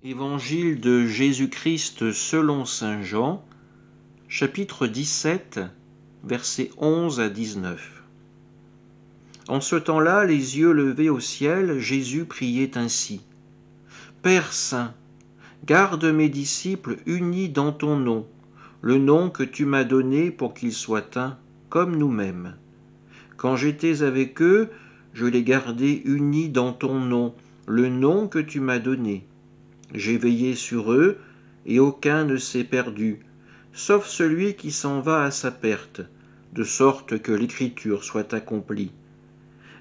Évangile de Jésus-Christ selon saint Jean, chapitre 17, versets 11 à 19. En ce temps-là, les yeux levés au ciel, Jésus priait ainsi. Père saint, garde mes disciples unis dans ton nom, le nom que tu m'as donné pour qu'ils soient un, comme nous-mêmes. Quand j'étais avec eux, je les gardais unis dans ton nom, le nom que tu m'as donné. J'ai veillé sur eux, et aucun ne s'est perdu, sauf celui qui s'en va à sa perte, de sorte que l'Écriture soit accomplie.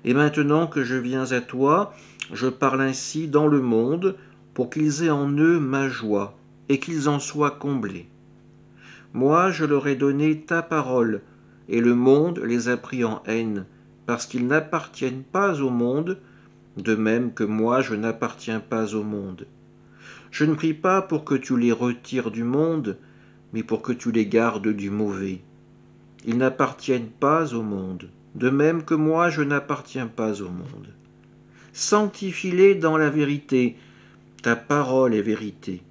Et maintenant que je viens à toi, je parle ainsi dans le monde, pour qu'ils aient en eux ma joie, et qu'ils en soient comblés. Moi, je leur ai donné ta parole, et le monde les a pris en haine, parce qu'ils n'appartiennent pas au monde, de même que moi je n'appartiens pas au monde. Je ne prie pas pour que tu les retires du monde, mais pour que tu les gardes du mauvais. Ils n'appartiennent pas au monde, de même que moi je n'appartiens pas au monde. Sanctifie-les dans la vérité, ta parole est vérité.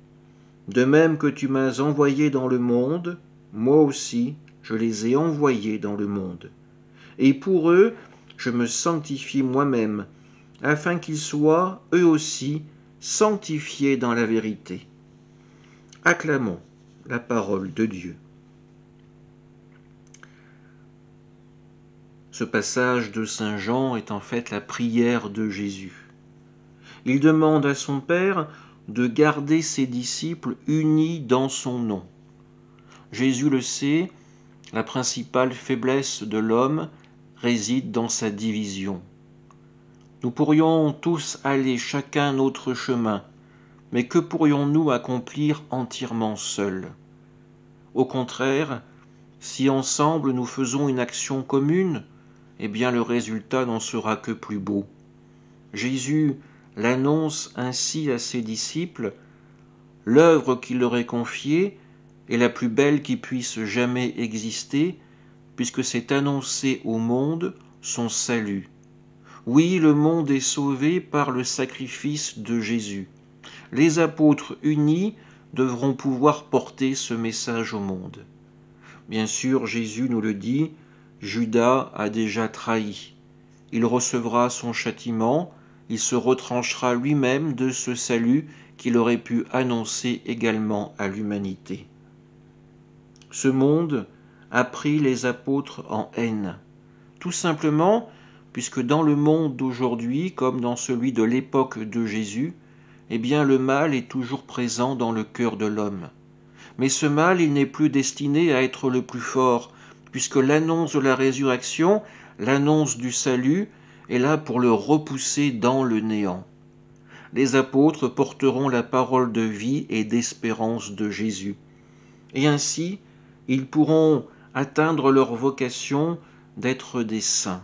De même que tu m'as envoyé dans le monde, moi aussi je les ai envoyés dans le monde. Et pour eux, je me sanctifie moi-même, afin qu'ils soient, eux aussi, sanctifiés dans la vérité. Acclamons la parole de Dieu. Ce passage de saint Jean est en fait la prière de Jésus. Il demande à son Père de garder ses disciples unis dans son nom. Jésus le sait, la principale faiblesse de l'homme réside dans sa division. Nous pourrions tous aller chacun notre chemin, mais que pourrions-nous accomplir entièrement seuls? Au contraire, si ensemble nous faisons une action commune, eh bien le résultat n'en sera que plus beau. Jésus l'annonce ainsi à ses disciples, l'œuvre qu'il leur est confiée est la plus belle qui puisse jamais exister, puisque c'est annoncer au monde son salut. Oui, le monde est sauvé par le sacrifice de Jésus. Les apôtres unis devront pouvoir porter ce message au monde. Bien sûr, Jésus nous le dit, Judas a déjà trahi. Il recevra son châtiment, il se retranchera lui-même de ce salut qu'il aurait pu annoncer également à l'humanité. Ce monde a pris les apôtres en haine, tout simplement puisque dans le monde d'aujourd'hui, comme dans celui de l'époque de Jésus, eh bien le mal est toujours présent dans le cœur de l'homme. Mais ce mal, il n'est plus destiné à être le plus fort, puisque l'annonce de la résurrection, l'annonce du salut, est là pour le repousser dans le néant. Les apôtres porteront la parole de vie et d'espérance de Jésus. Et ainsi, ils pourront atteindre leur vocation d'être des saints.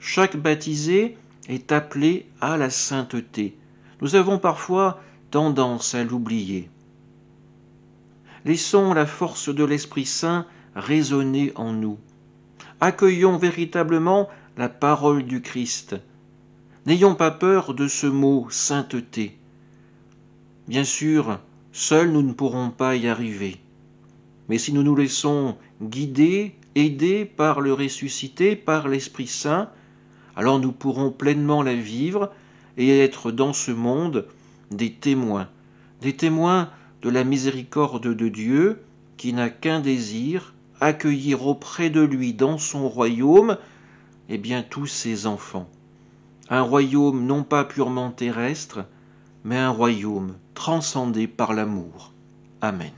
Chaque baptisé est appelé à la sainteté. Nous avons parfois tendance à l'oublier. Laissons la force de l'Esprit Saint résonner en nous. Accueillons véritablement la parole du Christ. N'ayons pas peur de ce mot sainteté. Bien sûr, seuls nous ne pourrons pas y arriver. Mais si nous nous laissons guider, aider par le ressuscité, par l'Esprit Saint, alors nous pourrons pleinement la vivre et être dans ce monde des témoins de la miséricorde de Dieu qui n'a qu'un désir, accueillir auprès de lui dans son royaume, eh bien tous ses enfants. Un royaume non pas purement terrestre, mais un royaume transcendé par l'amour. Amen.